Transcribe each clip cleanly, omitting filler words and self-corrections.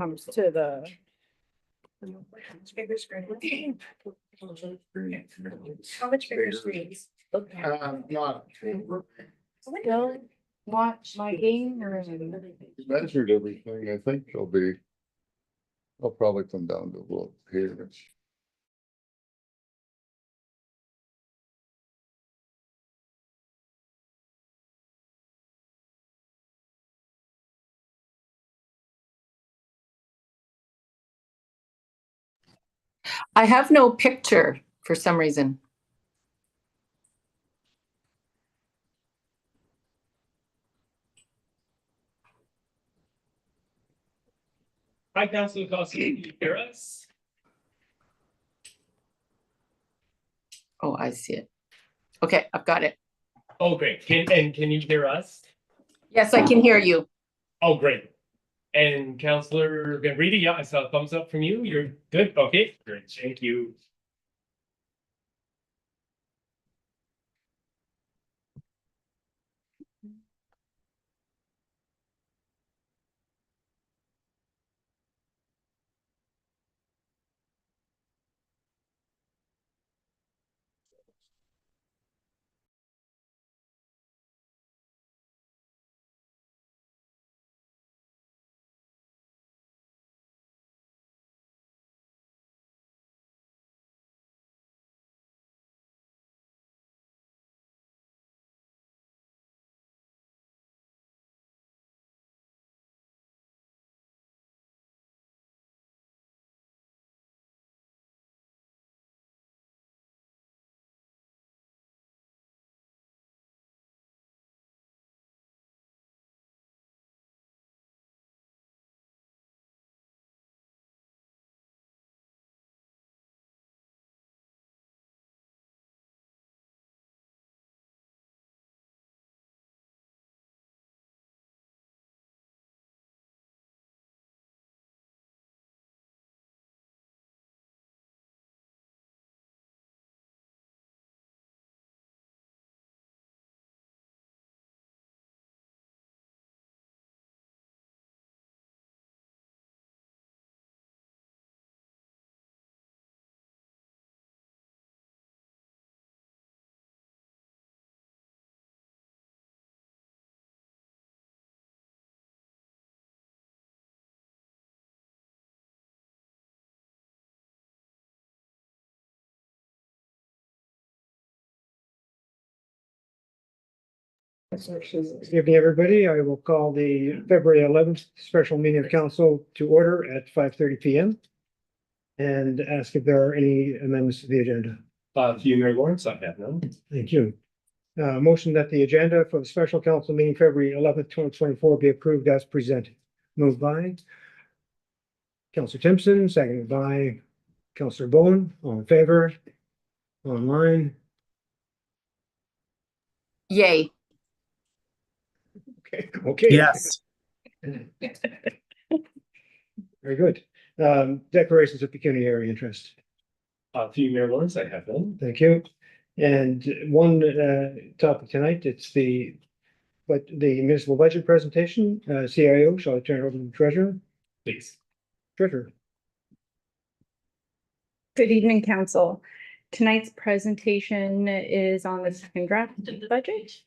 comes to the. How much bigger screens? Not. Don't watch my game or. Measured everything, I think they'll probably come down to a little here. I have no picture for some reason. Hi, Councilor Kowski, can you hear us? Oh, I see it. Okay, I've got it. Oh, great. Can you hear us? Yes, I can hear you. Oh, great. And Councilor Van Reedy, yeah, I saw a thumbs up from you. You're good. Okay, great. Thank you. Good evening, everybody. I will call the February 11th special meeting of council to order at 5:30 PM. And ask if there are any amendments to the agenda. Mayor Lawrence, I have none. Thank you. Motion that the agenda for the special council meeting February 11th, 2024 be approved as presented. Moved by Councilor Timpson, seconded by Councilor Bowen. All in favor? Online. Yay. Okay. Yes. Very good. Declarations of pecuniary interest. Mayor Lawrence, I have none. Thank you. And one topic tonight, it's the municipal budget presentation, CIO. Shall I turn it over to the treasurer? Please. Treasurer. Good evening, council. Tonight's presentation is on the second draft of the budget.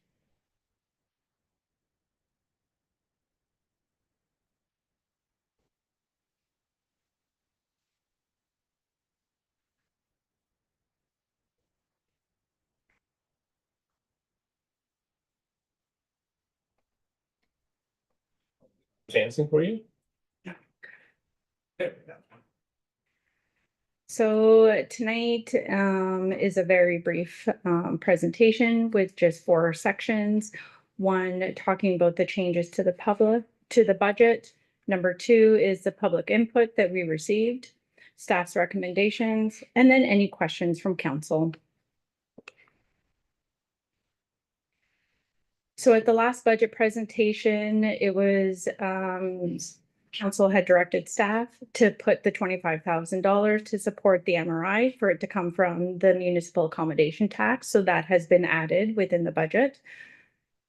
Advancing for you. So tonight is a very brief presentation with just 4 sections. One, talking about the changes to the budget. Number 2 is the public input that we received, staff's recommendations, and then any questions from council. So at the last budget presentation, it was council had directed staff to put the $25,000 to support the MRI for it to come from the municipal accommodation tax. So that has been added within the budget.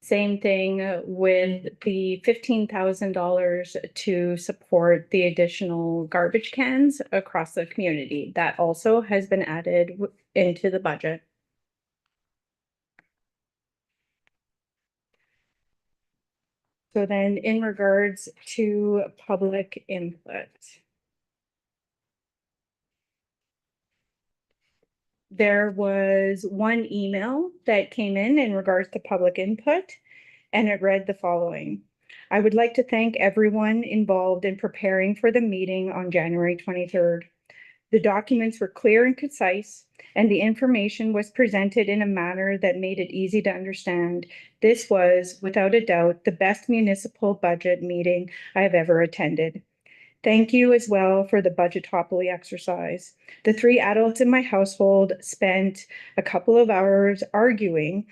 Same thing with the $15,000 to support the additional garbage cans across the community. That also has been added into the budget. So then in regards to public input. There was one email that came in regards to public input, and it read the following. I would like to thank everyone involved in preparing for the meeting on January 23rd. The documents were clear and concise, and the information was presented in a manner that made it easy to understand. This was, without a doubt, the best municipal budget meeting I have ever attended. Thank you as well for the budgetopoly exercise. The 3 adults in my household spent a couple of hours arguing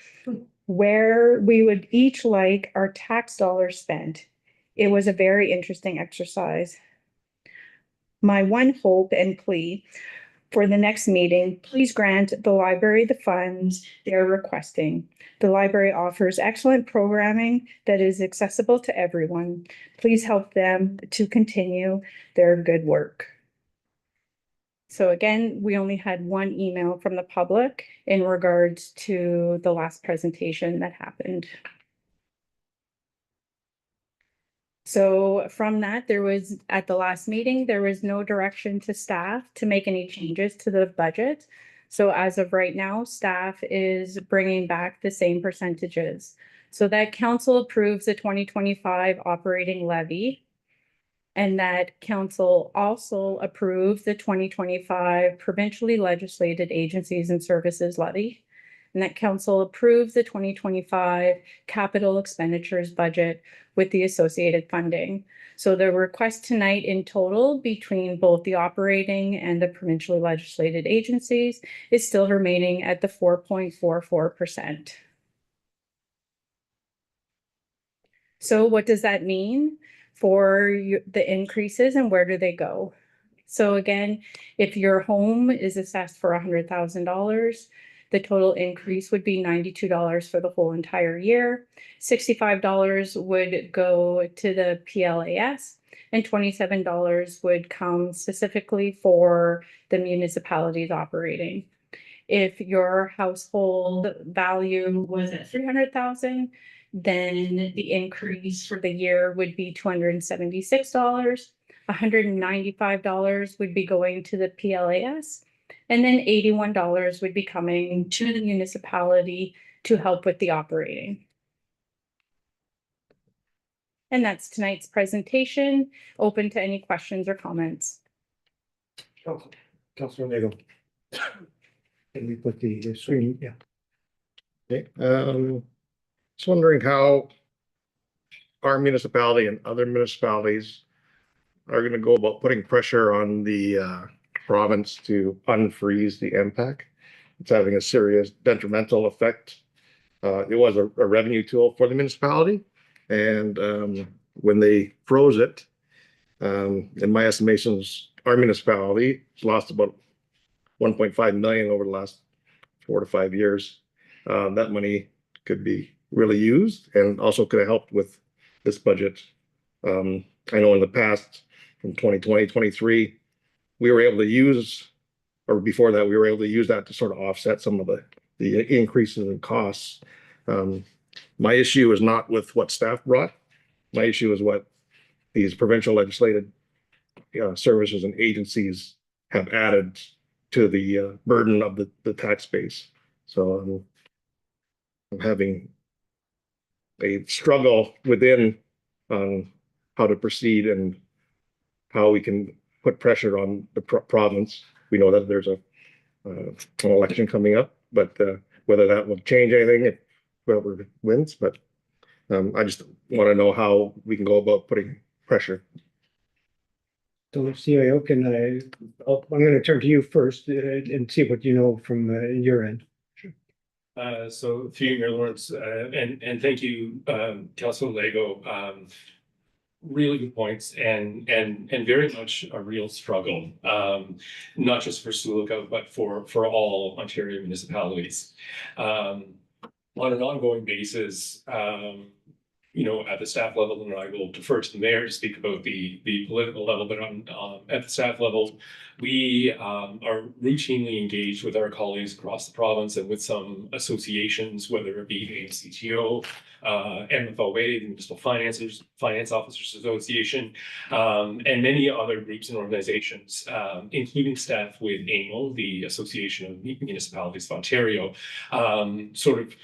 where we would each like our tax dollars spent. It was a very interesting exercise. My one hope and plea for the next meeting, please grant the library the funds they are requesting. The library offers excellent programming that is accessible to everyone. Please help them to continue their good work. So again, we only had one email from the public in regards to the last presentation that happened. So from that, at the last meeting, there was no direction to staff to make any changes to the budget. So as of right now, staff is bringing back the same percentages. So that council approves the 2025 operating levy. And that council also approves the 2025 provincially legislated agencies and services levy. And that council approves the 2025 capital expenditures budget with the associated funding. So the request tonight in total between both the operating and the provincially legislated agencies is still remaining at the 4.44%. So what does that mean for the increases and where do they go? So again, if your home is assessed for $100,000, the total increase would be $92 for the whole entire year. $65 would go to the PLAS and $27 would come specifically for the municipalities operating. If your household value was at 300,000, then the increase for the year would be $276. $195 would be going to the PLAS, and then $81 would be coming to the municipality to help with the operating. And that's tonight's presentation. Open to any questions or comments. Councilor Nagle. Can we put the screen? Yeah. Okay, just wondering how our municipality and other municipalities are gonna go about putting pressure on the province to unfreeze the MPAC. It's having a serious detrimental effect. It was a revenue tool for the municipality, and when they froze it, in my estimations, our municipality has lost about 1.5 million over the last 4 to 5 years. That money could be really used and also could have helped with this budget. I know in the past, from 2020, 23, we were able to use, or before that, we were able to use that to sort of offset some of the increases in costs. My issue is not with what staff brought. My issue is what these provincial legislated services and agencies have added to the burden of the tax base. So I'm having a struggle within on how to proceed and how we can put pressure on the province. We know that there's an election coming up, but whether that will change anything if whoever wins, but I just want to know how we can go about putting pressure. So CIO, I'm going to turn to you first and see what you know from your end. So through you, Mayor Lawrence, and thank you, Councilor Lego. Really good points and very much a real struggle, not just for Sioux but for all Ontario municipalities. on an ongoing basis, at the staff level, and I will defer to the mayor to speak about the political level, but at the staff level, we are routinely engaged with our colleagues across the province and with some associations, whether it be the CTO, MFOA, the Municipal Finance Officers Association, and many other groups and organizations, including staff with AMO, the Association of Municipalities of Ontario, sort of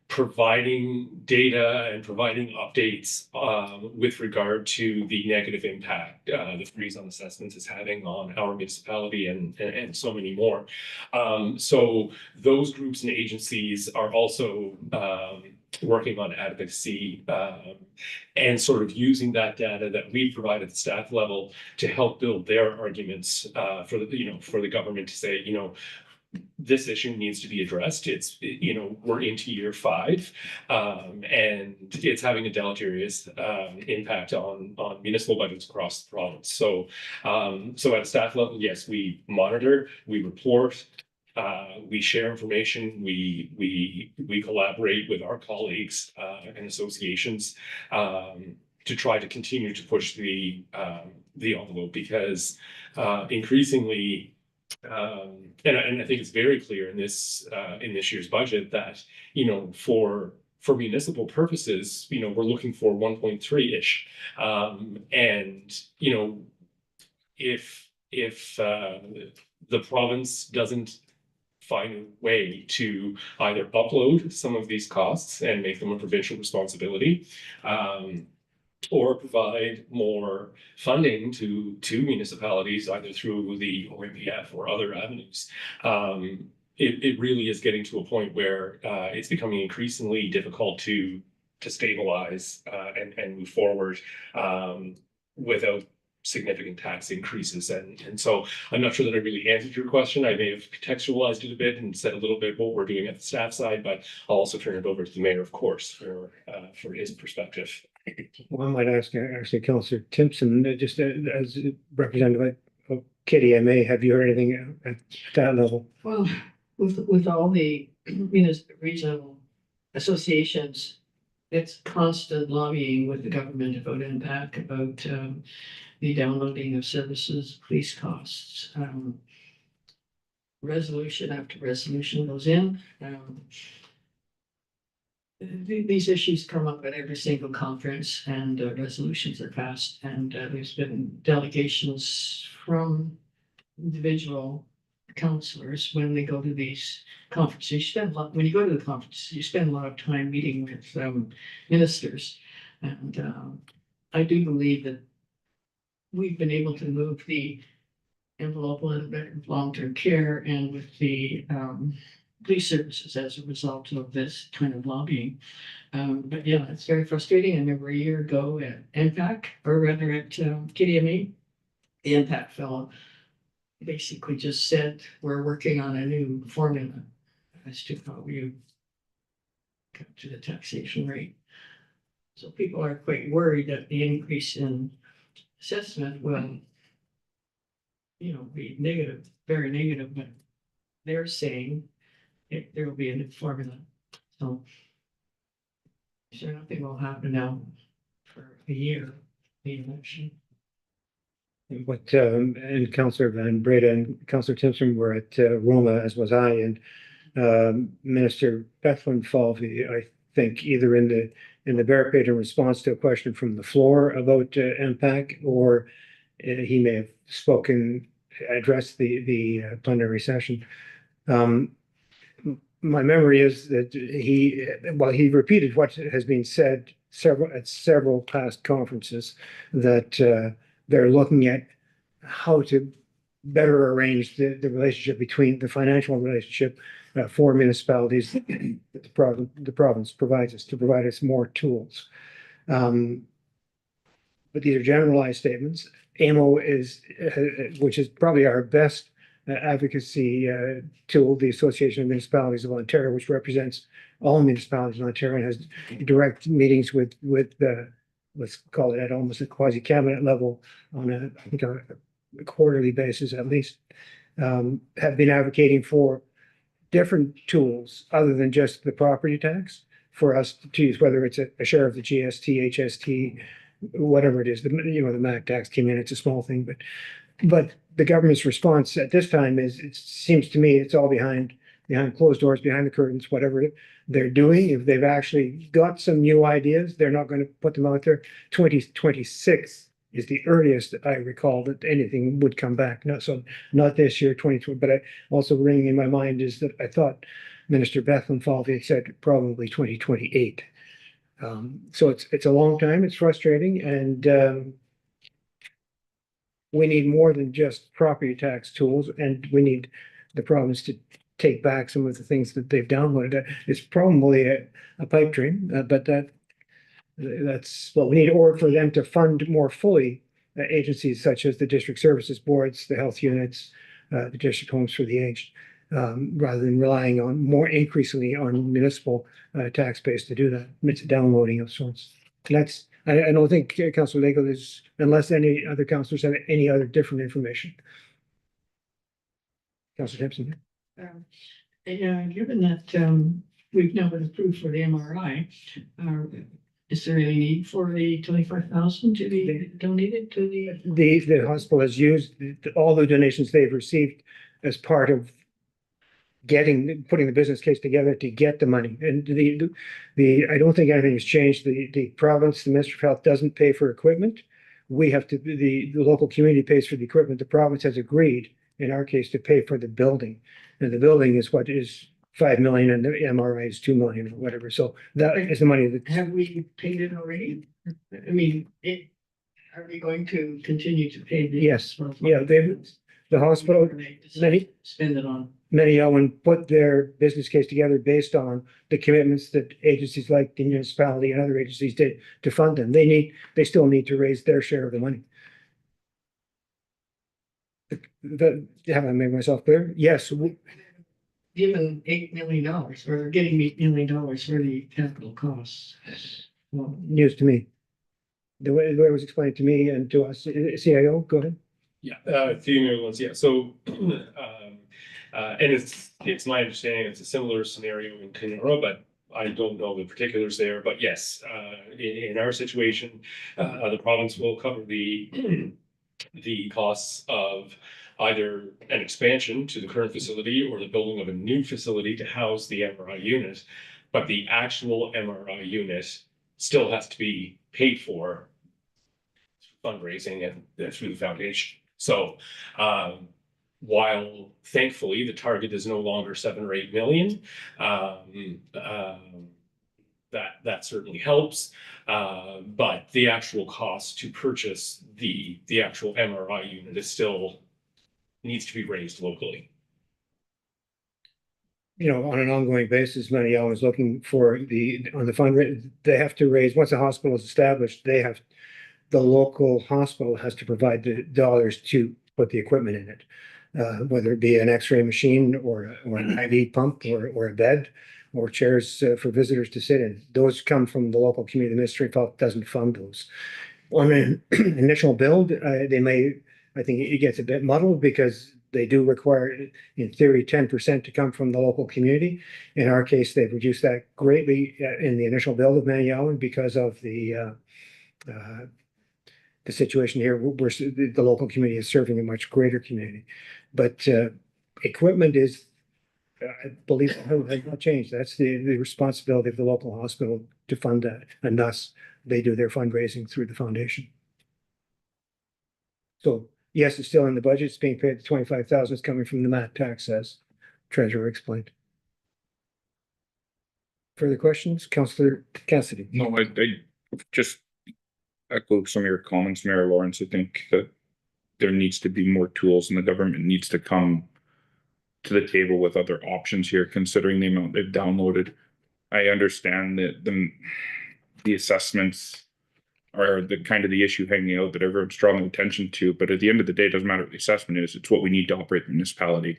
providing data and providing updates with regard to the negative impact the freeze on assessments is having on our municipality and so many more. So those groups and agencies are also working on advocacy and sort of using that data that we provide at the staff level to help build their arguments for the government to say, this issue needs to be addressed. We're into year 5, and it's having a deleterious impact on municipal budgets across the province. So at a staff level, yes, we monitor, we report, we share information, we collaborate with our colleagues and associations to try to continue to push the envelope, because increasingly. And I think it's very clear in this year's budget that for municipal purposes, we're looking for 1.3-ish, and if the province doesn't find a way to either upload some of these costs and make them a provincial responsibility, or provide more funding to municipalities, either through the OMPF or other avenues. It really is getting to a point where it's becoming increasingly difficult to stabilize and move forward without significant tax increases. And so I'm not sure that I really answered your question. I may have contextualized it a bit and said a little bit what we're doing at the staff side, but I'll also turn it over to the mayor, of course, for his perspective. Well, I might ask actually Councillor Timpson, just as representative of KDMA, have you heard anything at that level? Well, with all the regional associations, it's constant lobbying with the government about impact, about the downloading of services, police costs. Resolution after resolution goes in. These issues come up at every single conference, and resolutions are passed, and there's been delegations from individual councillors when they go to these conferences. When you go to the conference, you spend a lot of time meeting with ministers, and I do believe that we've been able to move the envelope a little bit with long-term care and with the police services as a result of this kind of lobbying. But yeah, it's very frustrating. I remember a year ago at NPAC, or rather at KDMA, the NPAC fellow basically just said, we're working on a new formula as to how you come to the taxation rate. So people are quite worried that the increase in assessment will, be negative, very negative, but they're saying there will be a new formula. So sure, nothing will happen now for a year, the election. What and Councillor Van Breda and Councillor Timpson were at Roma, as was I, and Minister Bethlen Falvey, I think, either in the barricade in response to a question from the floor about MPAC, or he may have addressed the plenary session. My memory is that he repeated what has been said at several past conferences, that they're looking at how to better arrange the relationship between the financial relationship for municipalities that the province provides us, to provide us more tools. But these are generalized statements. AMO is, which is probably our best advocacy tool, the Association of Municipalities of Ontario, which represents all municipalities in Ontario and has direct meetings with let's call it at almost a quasi cabinet level on I think a quarterly basis at least, have been advocating for different tools other than just the property tax for us to use, whether it's a share of the GST, HST, whatever it is, the MAC tax came in, it's a small thing, but the government's response at this time is, it seems to me, it's all behind closed doors, behind the curtains, whatever they're doing. If they've actually got some new ideas, they're not going to put them out there. 2026 is the earliest I recall that anything would come back. Not this year, 2020, but also ringing in my mind is that I thought Minister Bethlen Falvey had said probably 2028. So it's a long time, it's frustrating, and we need more than just property tax tools, and we need the province to take back some of the things that they've downloaded. It's probably a pipe dream, but that's what we need, or for them to fund more fully agencies such as the district services boards, the health units, the district homes for the aged, rather than relying on more increasingly on municipal tax base to do that. It's downloading of sorts. I don't think Councillor Legal is, unless any other councillors have any other different information. Councillor Timpson. Yeah, given that we've now been approved for the MRI, is there any need for the 25,000 to be donated to the? The hospital has used all the donations they've received as part of putting the business case together to get the money. And I don't think anything has changed. The province, the Ministry of Health doesn't pay for equipment. We have to, the local community pays for the equipment. The province has agreed, in our case, to pay for the building. And the building is what is 5 million and the MRI is 2 million or whatever. So that is the money that. Have we paid it already? I mean, are we going to continue to pay? Yes, yeah, the hospital, Spend it on. Many Owen put their business case together based on the commitments that agencies like the municipality and other agencies did to fund them. They still need to raise their share of the money. Have I made myself clear? Yes. Given $8 million or getting $8 million for the capital costs. Well, News to me. The way it was explained to me and to us, CIO, go ahead. Yeah, the new ones, yeah, so, and it's my understanding it's a similar scenario in Kenora, but I don't know the particulars there, but yes, in our situation, the province will cover the costs of either an expansion to the current facility or the building of a new facility to house the MRI unit, but the actual MRI unit still has to be paid for fundraising and through the foundation. So while thankfully the target is no longer 7 or 8 million, that certainly helps. But the actual cost to purchase the actual MRI unit is still needs to be raised locally. On an ongoing basis, many are always looking for on the fundraising. They have to raise, once a hospital is established, the local hospital has to provide the dollars to put the equipment in it, whether it be an X-ray machine or an IV pump or a bed or chairs for visitors to sit in. Those come from the local community. The Ministry of Health doesn't fund those. On an initial build, I think it gets a bit muddled because they do require, in theory, 10% to come from the local community. In our case, they've reduced that greatly in the initial build of Maniowen because of the situation here where the local community is serving a much greater community. But equipment is, I believe, has not changed. That's the responsibility of the local hospital to fund that. And thus, they do their fundraising through the foundation. So yes, it's still in the budget. It's being paid. The 25,000 is coming from the MAT tax, as Treasurer explained. Further questions? Councillor Cassidy. No, I just echo some of your comments, Mayor Lawrence. I think that there needs to be more tools and the government needs to come to the table with other options here, considering the amount they've downloaded. I understand that the assessments are the issue hanging out that everyone's drawing attention to, but at the end of the day, it doesn't matter what the assessment is. It's what we need to operate the municipality.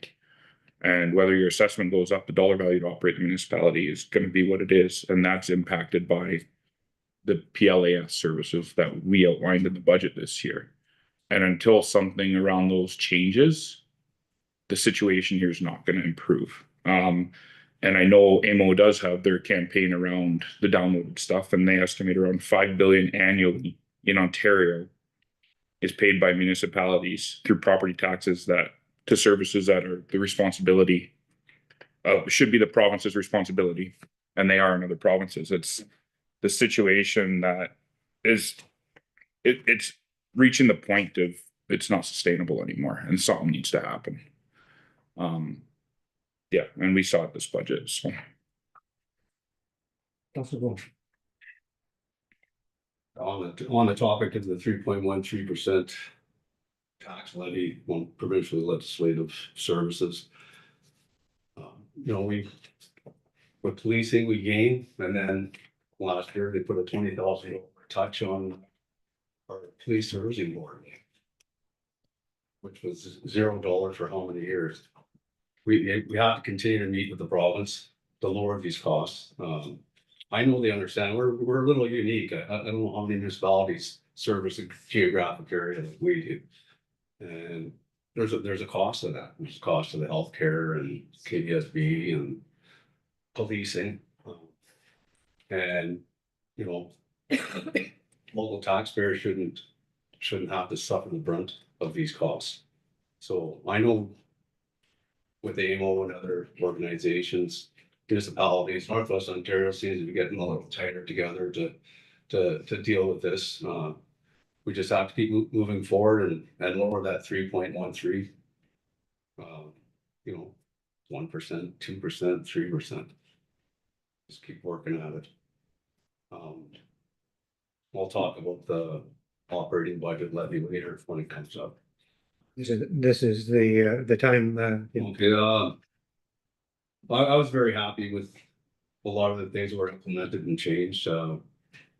And whether your assessment goes up, the dollar value to operate the municipality is going to be what it is. And that's impacted by the PLAS services that we outlined in the budget this year. And until something around those changes, the situation here is not going to improve. And I know AMO does have their campaign around the downloaded stuff, and they estimate around 5 billion annually in Ontario is paid by municipalities through property taxes that to services that are the responsibility should be the province's responsibility, and they are in other provinces. It's the situation that is it's reaching the point of it's not sustainable anymore, and something needs to happen. Yeah, and we saw it this budget, so. Councilor Wong. On the topic of the 3.13% tax levy on provincially legislative services. You know, with policing, we gain, and then last year they put a $20,000 touch on our police servicing board, which was $0 for how many years? We have to continue to meet with the province to lower these costs. I know they understand, we're a little unique. I don't know how many municipalities service a geographic area like we do. And there's a cost to that. There's a cost to the healthcare and KDSB and policing. And, you know, local taxpayers shouldn't have to suffer the brunt of these costs. So I know with AMO and other organizations, municipalities, Northwest Ontario seems to be getting a little tighter together to deal with this. We just have to keep moving forward and lower that 3.13. You know, 1%, 2%, 3%. Just keep working at it. We'll talk about the operating budget levy later when it comes up. This is the time, Okay, I was very happy with a lot of the things that were implemented and changed. You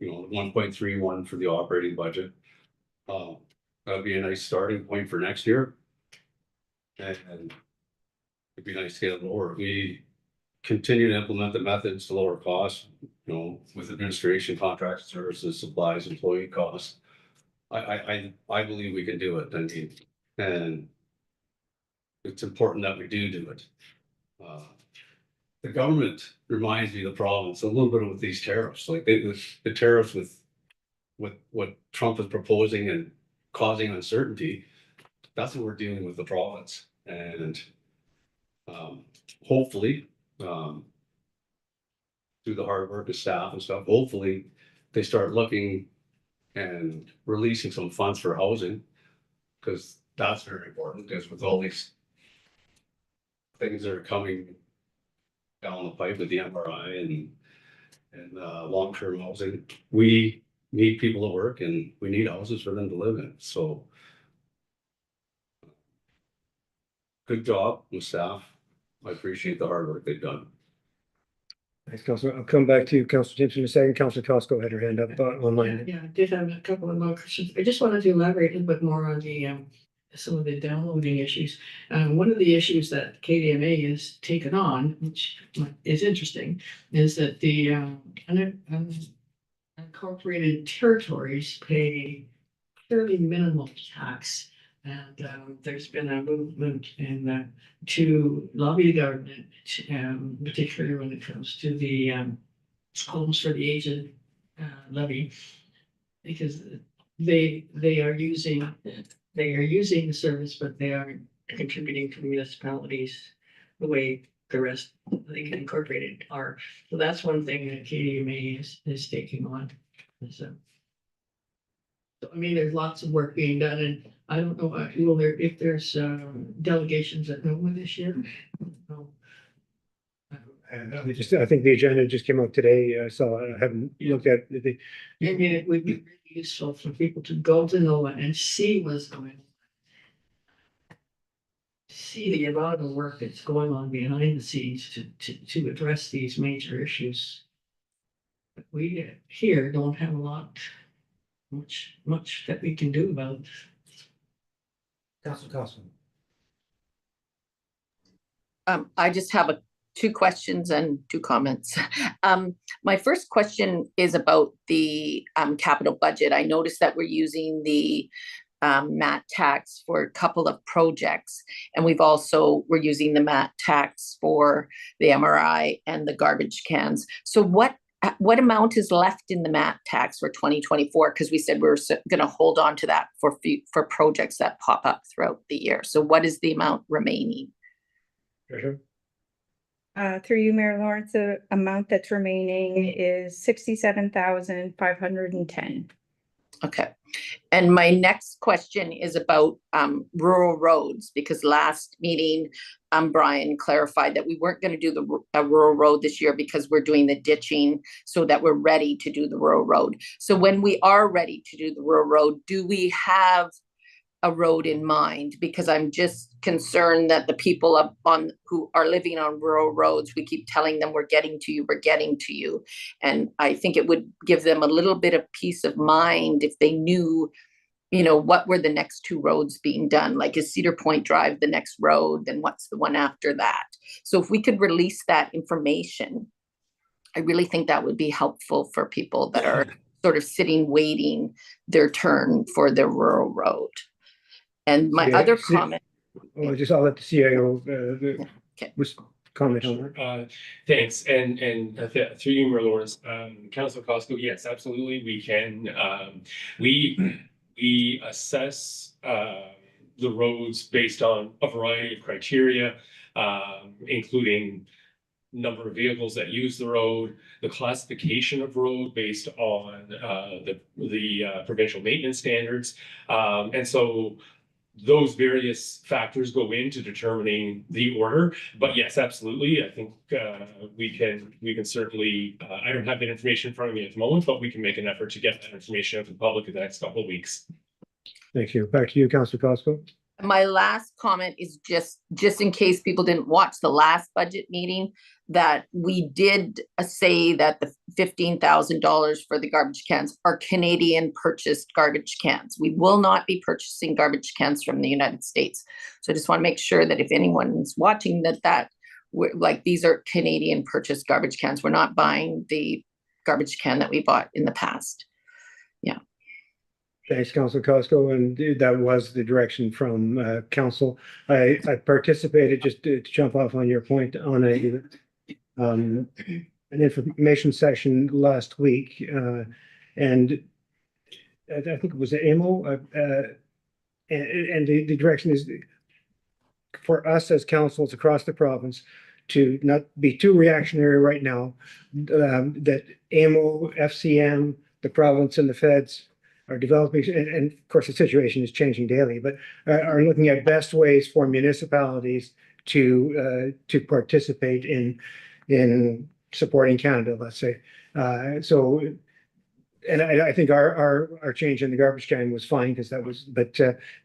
know, 1.31 for the operating budget. That'd be a nice starting point for next year. And it'd be nice to get it lower. We continue to implement the methods to lower costs, you know, with administration, contract services, supplies, employee costs. I believe we can do it. I mean, and it's important that we do it. The government reminds me of the province a little bit with these tariffs, like the tariffs with what Trump is proposing and causing uncertainty. That's what we're dealing with the province, and hopefully through the hard work of staff and stuff, hopefully they start looking and releasing some funds for housing, because that's very important, because with all these things that are coming down the pipe with the MRI and long-term housing, we need people to work and we need houses for them to live in. So good job with staff. I appreciate the hard work they've done. Thanks, Councilor. I'll come back to Councilor Timpson in a second. Councilor Costco had her hand up online. Yeah, I did have a couple of more questions. I just wanted to elaborate a little bit more on the some of the downloading issues. One of the issues that KDMA has taken on, which is interesting, is that the unincorporated territories pay fairly minimal tax. And there's been a movement in to lobby the government, particularly when it comes to the homes for the aged levy, because they are using the service, but they aren't contributing to the municipalities the way the rest they can incorporate it are. So that's one thing that KDMA is taking on. So I mean, there's lots of work being done, and I don't know if there's delegations at NOMA this year. No. And I think the agenda just came out today, so I haven't looked at the. I mean, it would be really useful for people to go to NOMA and see what's going on. See the amount of work that's going on behind the scenes to address these major issues. But we here don't have much that we can do about. Councilor Costco. I just have two questions and two comments. My first question is about the capital budget. I noticed that we're using the MAT tax for a couple of projects. And we're using the MAT tax for the MRI and the garbage cans. So what amount is left in the MAT tax for 2024? Because we said we're going to hold on to that for projects that pop up throughout the year. So what is the amount remaining? Treasurer? Through you, Mayor Lawrence, the amount that's remaining is 67,510. Okay. And my next question is about rural roads, because last meeting, Brian clarified that we weren't going to do a rural road this year because we're doing the ditching so that we're ready to do the rural road. So when we are ready to do the rural road, do we have a road in mind? Because I'm just concerned that the people who are living on rural roads, we keep telling them we're getting to you. And I think it would give them a little bit of peace of mind if they knew, what were the next two roads being done? Like, is Cedar Point Drive the next road? Then what's the one after that? So if we could release that information, I really think that would be helpful for people that are sort of sitting, waiting their turn for their rural road. And my other comment. I'll let the CIO comment on that. Thanks, and through you, Mayor Lawrence, Councilor Costco, yes, absolutely, we can. We assess the roads based on a variety of criteria, including number of vehicles that use the road, the classification of road based on the provincial maintenance standards, and so those various factors go into determining the order. But yes, absolutely, I think we can certainly. I don't have that information in front of me at the moment, but we can make an effort to get that information out to the public in the next couple of weeks. Thank you. Back to you, Councilor Costco. My last comment is just in case people didn't watch the last budget meeting, that we did say that the $15,000 for the garbage cans are Canadian purchased garbage cans. We will not be purchasing garbage cans from the United States. So I just want to make sure that if anyone's watching these are Canadian purchased garbage cans. We're not buying the garbage can that we bought in the past. Yeah. Thanks, Councilor Costco, and that was the direction from council. I participated, just to jump off on your point, on an information session last week, and I think it was AMO, and the direction is for us as councils across the province to not be too reactionary right now, that AMO, FCM, the province and the feds are developing, and of course the situation is changing daily, but are looking at best ways for municipalities to participate in supporting Canada, let's say. So, and I think our change in the garbage can was fine because that was, but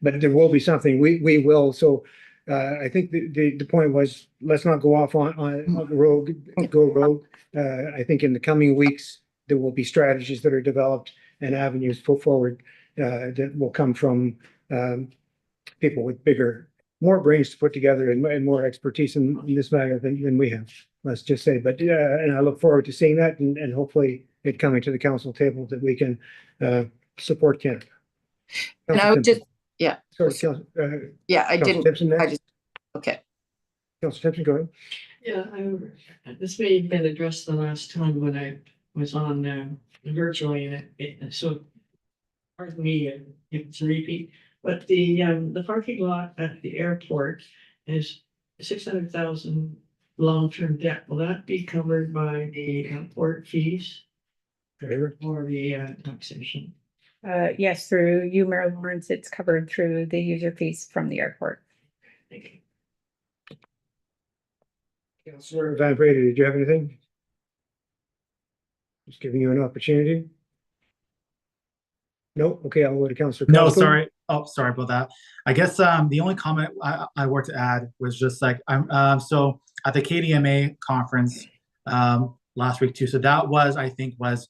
there will be something we will. So I think the point was, let's not go off on the road. I think in the coming weeks there will be strategies that are developed and avenues put forward that will come from people with more brains to put together and more expertise in this matter than we have. Let's just say, but and I look forward to seeing that and hopefully it coming to the council table that we can support Canada. And I would just, yeah. Sorry, I didn't. Timpson next. I just okay. Councilor Timpson, go ahead. Yeah, this may have been addressed the last time when I was on virtually, so pardon me if it's a repeat, but the parking lot at the airport is 600,000 long-term debt. Will that be covered by the airport fees or the taxation? Yes, through you, Mayor Lawrence, it's covered through the user fees from the airport. Thank you. Councilor Van Breda, did you have anything? Just giving you an opportunity. No, okay, I'll go to Councilor. No, sorry. Oh, sorry about that. I guess the only comment I were to add was just like so at the KDMA conference last week too. So that was, I think, was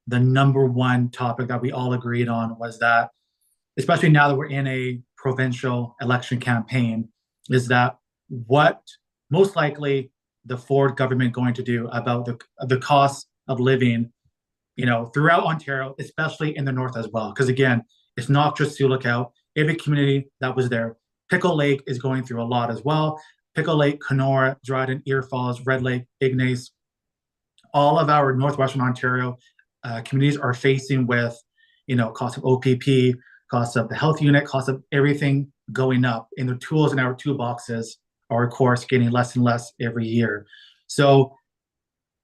the #1 topic that we all agreed on, was that, especially now that we're in a provincial election campaign, is that what most likely the Ford government going to do about the cost of living, throughout Ontario, especially in the north as well. Because again, it's not just Sioux Lookout, every community that was there. Pickle Lake is going through a lot as well. Pickle Lake, Kenora, Dryden, Ear Falls, Red Lake, Ignace, all of our Northwestern Ontario communities are facing with, cost of OPP, cost of the health unit, cost of everything going up, and the tools in our toolboxes are, of course, getting less and less every year. So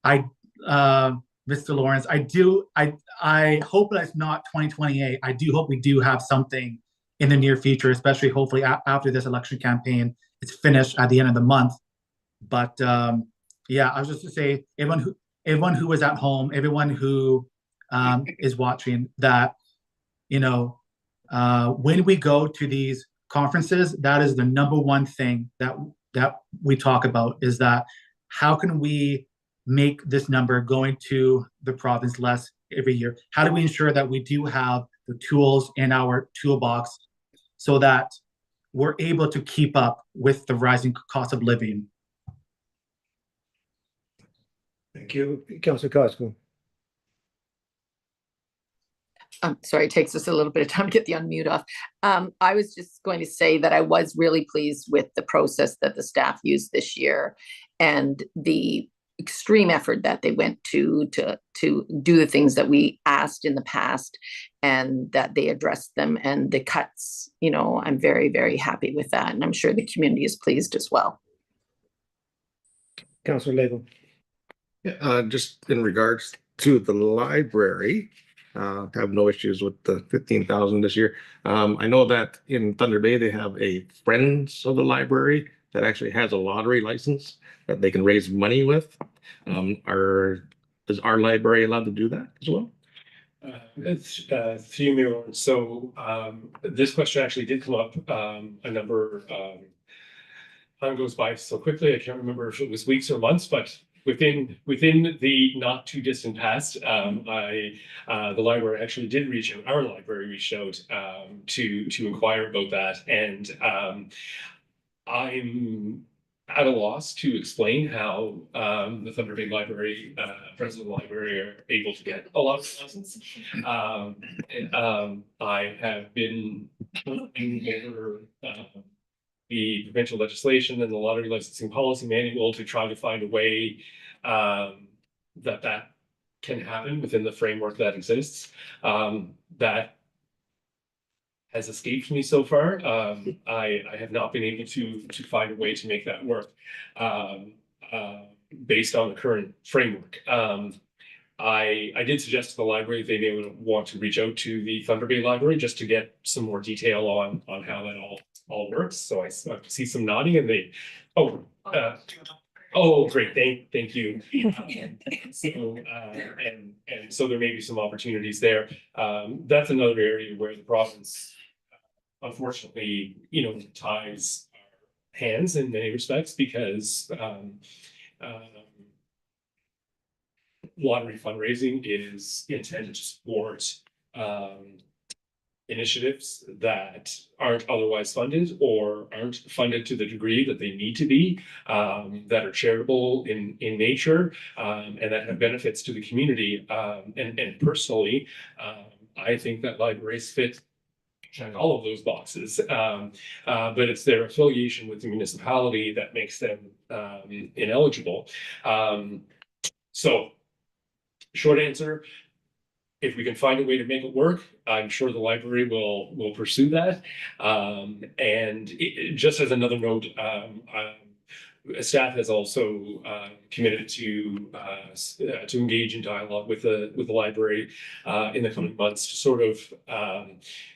Mr. Lawrence, I hope that it's not 2028. I do hope we do have something in the near future, especially hopefully after this election campaign is finished at the end of the month. But yeah, I was just to say, everyone who is at home, everyone who is watching, that when we go to these conferences, that is the number one thing that we talk about, is that how can we make this number going to the province less every year? How do we ensure that we do have the tools in our toolbox so that we're able to keep up with the rising cost of living? Thank you. Councillor Cosgrove. Sorry, it takes us a little bit of time to get the unmute off. I was just going to say that I was really pleased with the process that the staff used this year and the extreme effort that they went to do the things that we asked in the past, and that they addressed them, and the cuts, I'm very, very happy with that. And I'm sure the community is pleased as well. Councillor Label. Yeah, just in regards to the library, have no issues with the 15,000 this year. I know that in Thunder Bay, they have a Friends of the Library that actually has a lottery license that they can raise money with. Is our library allowed to do that as well? Through me, so this question actually did come up a number time goes by so quickly. I can't remember if it was weeks or months, but within the not too distant past, the library actually did reach out. Our library reached out to inquire about that, and I'm at a loss to explain how the Thunder Bay Library, Friends of the Library, are able to get a lot of license. I have been looking over the provincial legislation and the lottery licensing policy manual to try to find a way that can happen within the framework that exists. That has escaped me so far. I have not been able to find a way to make that work based on the current framework. I did suggest to the library they may want to reach out to the Thunder Bay Library just to get some more detail on how that all works. So I see some nodding, and they, great, thank you. So there may be some opportunities there. That's another area where the province, unfortunately, ties our hands in many respects, because lottery fundraising is intended to support initiatives that aren't otherwise funded or aren't funded to the degree that they need to be, that are charitable in nature, and that have benefits to the community. And personally, I think that libraries fit all of those boxes, but it's their affiliation with the municipality that makes them ineligible. So short answer, if we can find a way to make it work, I'm sure the library will pursue that. And just as another note, staff has also committed to engage in dialogue with the library in the coming months to sort of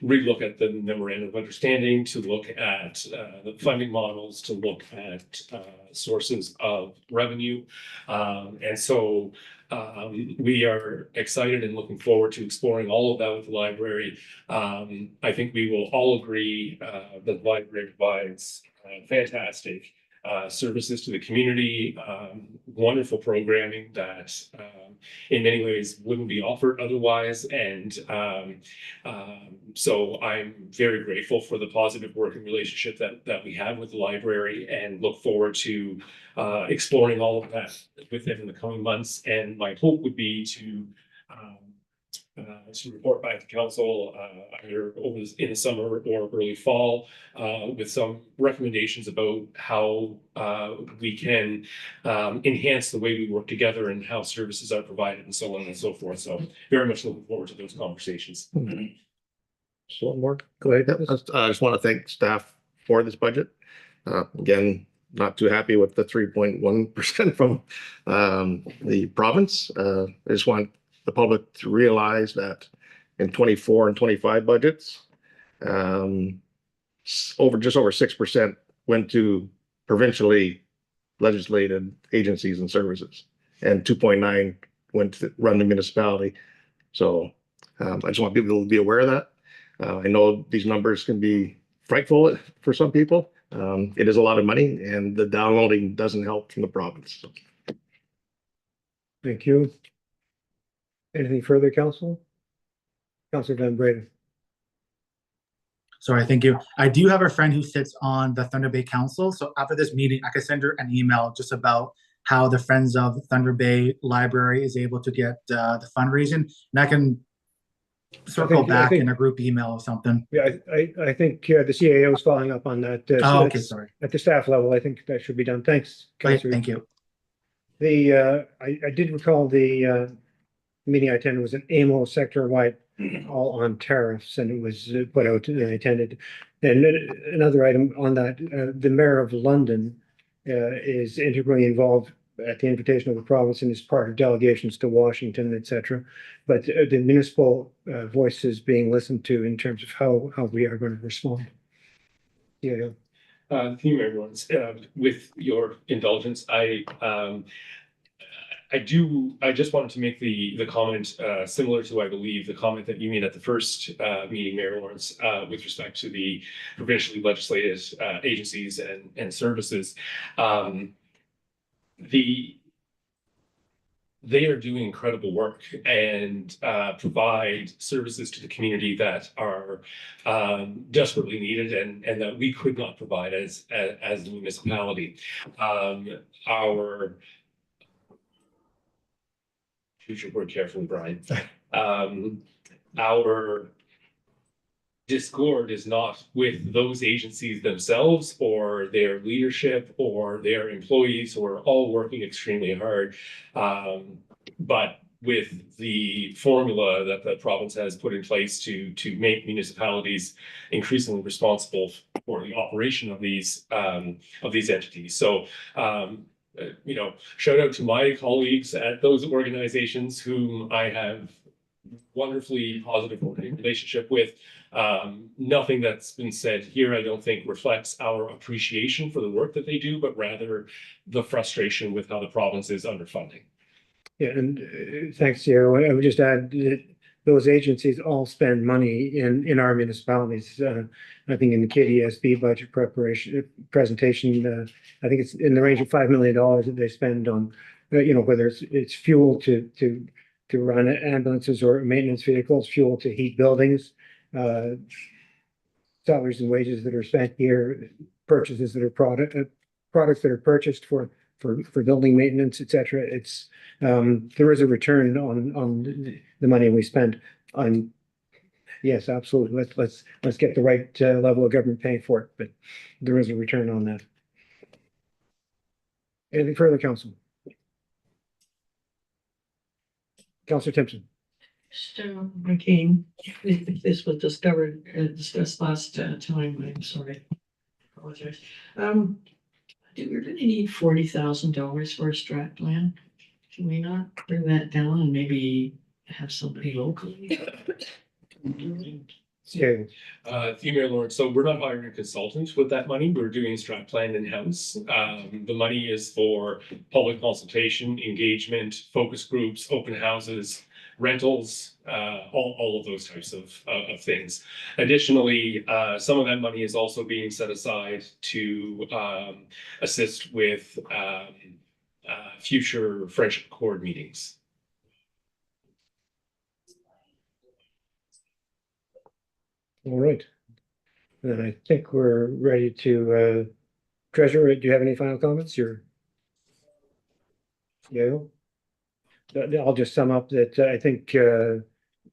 relook at the memorandum of understanding, to look at the funding models, to look at sources of revenue, and so we are excited and looking forward to exploring all of that with the library. I think we will all agree that the library provides fantastic services to the community, wonderful programming that in many ways wouldn't be offered otherwise. And so I'm very grateful for the positive working relationship that we have with the library, and look forward to exploring all of that with them in the coming months. And my hope would be to some report back to council, either in the summer or early fall, with some recommendations about how, we can, enhance the way we work together and how services are provided and so on and so forth. So very much looking forward to those conversations. Just one more. Go ahead. I just want to thank staff for this budget. Again, not too happy with the 3.1% from the province. I just want the public to realize that in 24 and 25 budgets, just over 6% went to provincially legislated agencies and services, and 2.9 went to run the municipality. So I just want people to be aware of that. I know these numbers can be frightful for some people. It is a lot of money, and the downloading doesn't help from the province. Thank you. Anything further, council? Councilor Van Breda. Sorry, thank you. I do have a friend who sits on the Thunder Bay Council. So after this meeting, I could send her an email just about how the Friends of Thunder Bay Library is able to get the fundraising. And I can circle back in a group email or something. Yeah, I think the CAO is following up on that. Oh, okay, sorry. At the staff level, I think that should be done. Thanks, Okay, Councilor. thank you. I did recall the meeting I attended was an AMO sector-wide all on tariffs, and it was put out, and I attended. And another item on that, the mayor of London is integrally involved at the invitation of the province and is part of delegations to Washington, etc. But the municipal voice is being listened to in terms of how we are going to respond. Yeah. Thank you, everyone. With your indulgence, I just wanted to make the comment similar to, I believe, the comment that you made at the first meeting, Mayor Lawrence, with respect to the provincially legislated agencies and services. They are doing incredible work and provide services to the community that are desperately needed and that we could not provide as the municipality. Choose your word carefully, Brian. Our discord is not with those agencies themselves or their leadership or their employees who are all working extremely hard, but with the formula that the province has put in place to make municipalities increasingly responsible for the operation of these entities. So shout out to my colleagues at those organizations whom I have wonderfully positive working relationship with. Nothing that's been said here, I don't think, reflects our appreciation for the work that they do, but rather the frustration with how the province is underfunding. Yeah, and thanks, Joe. I would just add that those agencies all spend money in our municipalities. I think in the KDSB budget presentation, I think it's in the range of $5 million that they spend on, whether it's fuel to run ambulances or maintenance vehicles, fuel to heat buildings, salaries and wages that are spent here, purchases that are products that are purchased for building maintenance, etc. It's there is a return on the money we spend on. Yes, absolutely. Let's get the right level of government paying for it, but there is a return on that. Anything further, Council? Councilor Timpson. So, McCain, if this was discussed last time, I'm sorry. Apologize. Do we really need $40,000 for a strat plan? Can we not bring that down and maybe have somebody locally? Yeah. Mayor Lawrence, so we're not hiring a consultant with that money. We're doing a strat plan in-house. The money is for public consultation, engagement, focus groups, open houses, rentals, all of those types of things. Additionally, some of that money is also being set aside to assist with future Friendship Accord meetings. All right. Then I think we're ready to, Treasurer, do you have any final comments? Yeah. I'll just sum up that I think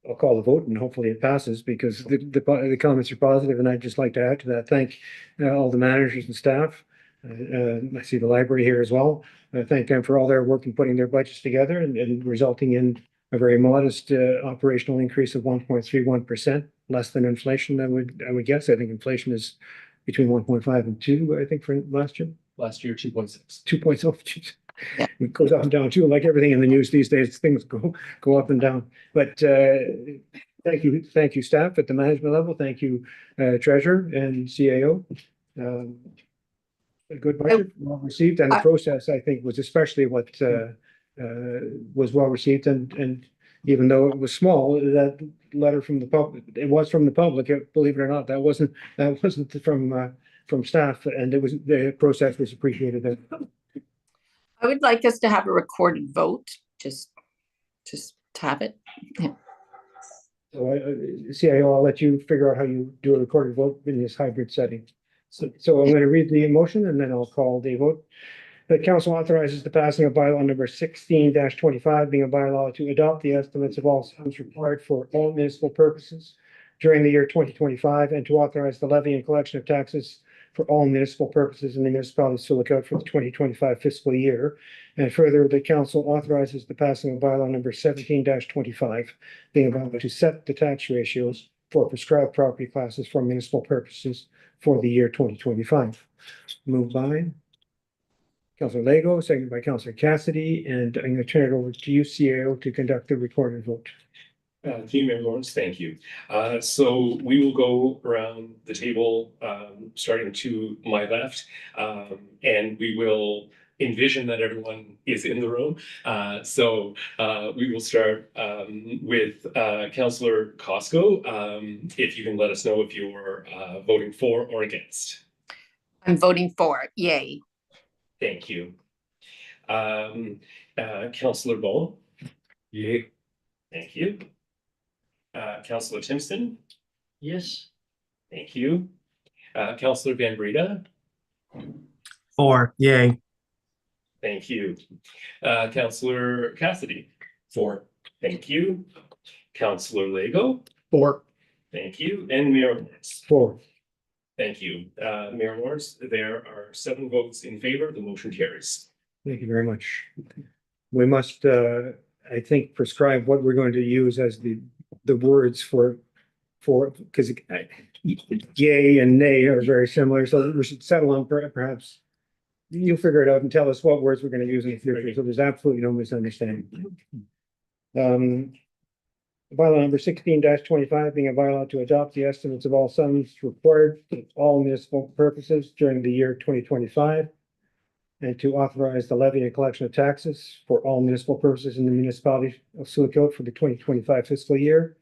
I'll call the vote and hopefully it passes because the comments are positive and I'd just like to add to that, thank all the managers and staff. I see the library here as well. Thank them for all their work in putting their budgets together and resulting in a very modest operational increase of 1.31%, less than inflation, I would guess. I think inflation is between 1.5 and 2, I think, for last year. Last year, 2.6. 2 oh, geez. Yeah. It goes up and down too, like everything in the news these days, things go up and down. But thank you, staff at the management level. Thank you, treasurer and CAO. A good budget, well received, and the process, I think, was especially what was well received, and even though it was small, that letter from the public, it was from the public, believe it or not, that wasn't from staff, and it was, the process was appreciated. I would like us to have a recorded vote, just to have it. Yeah. So CIO, I'll let you figure out how you do a recorded vote in this hybrid setting. So I'm going to read the motion and then I'll call the vote. The council authorizes the passing of bylaw number 16-25, being a bylaw to adopt the estimates of all sums required for all municipal purposes during the year 2025 and to authorize the levy and collection of taxes for all municipal purposes in the municipality of Sioux for the 2025 fiscal year. And further, the council authorizes the passing of bylaw number 17-25, being a bylaw to set the tax ratios for prescribed property classes for municipal purposes for the year 2025. Moved by Councilor Lego, seconded by Councilor Cassidy, and I'm going to turn it over to you, CAO, to conduct the recorded vote. Mayor Lawrence, thank you. So we will go around the table, starting to my left, and we will envision that everyone is in the room. So we will start with Councillor Costco. If you can let us know if you're voting for or against. I'm voting for, yay. Thank you. Councillor Bone. Yay. Thank you. Councillor Timpson. Yes, Thank you. Councillor Van Breda. 4, yay. Thank you. Councillor Cassidy. 4. Thank you. Councillor Lego. 4. Thank you. And Mayor Lawrence. 4. Thank you. Mayor Lawrence, there are 7 votes in favor. The motion carries. Thank you very much. We must, I think, prescribe what we're going to use as the words for, because yay and nay are very similar, so we should settle on perhaps you'll figure it out and tell us what words we're going to use in the future, so there's absolutely no misunderstanding. Bylaw number 16-25, being a bylaw to adopt the estimates of all sums required for all municipal purposes during the year 2025 and to authorize the levy and collection of taxes for all municipal purposes in the municipality of Sioux for the 2025 fiscal year.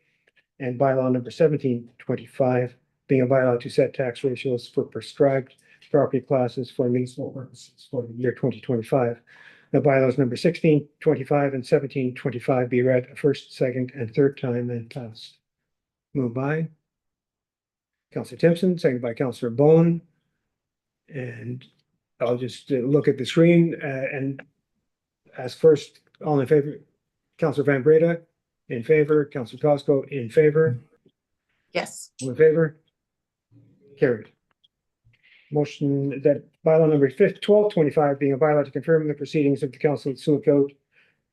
And bylaw number 17-25, being a bylaw to set tax ratios for prescribed property classes for municipal purposes for the year 2025. The bylaws number 16-25 and 17-25 be read a first, second, and third time and passed. Moved by Councilor Timpson, seconded by Councilor Bone. And I'll just look at the screen and ask first, all in favor, Councilor Van Breda, in favor, Councilor Costco, in favor, Yes. all in favor, carried. Motion that bylaw number 12-25 being a bylaw to confirm the proceedings of the Council of Sioux Code,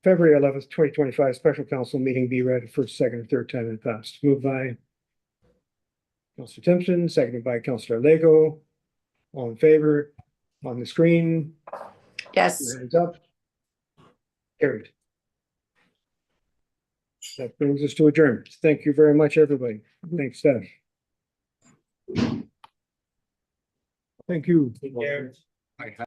February 11th, 2025 special council meeting be read first, second, and third time and passed. Moved by Councilor Timpson, seconded by Councilor Lego. All in favor, on the screen, Yes. hands up. Carried. That brings us to adjournment. Thank you very much, everybody. Thanks, staff. Thank you. I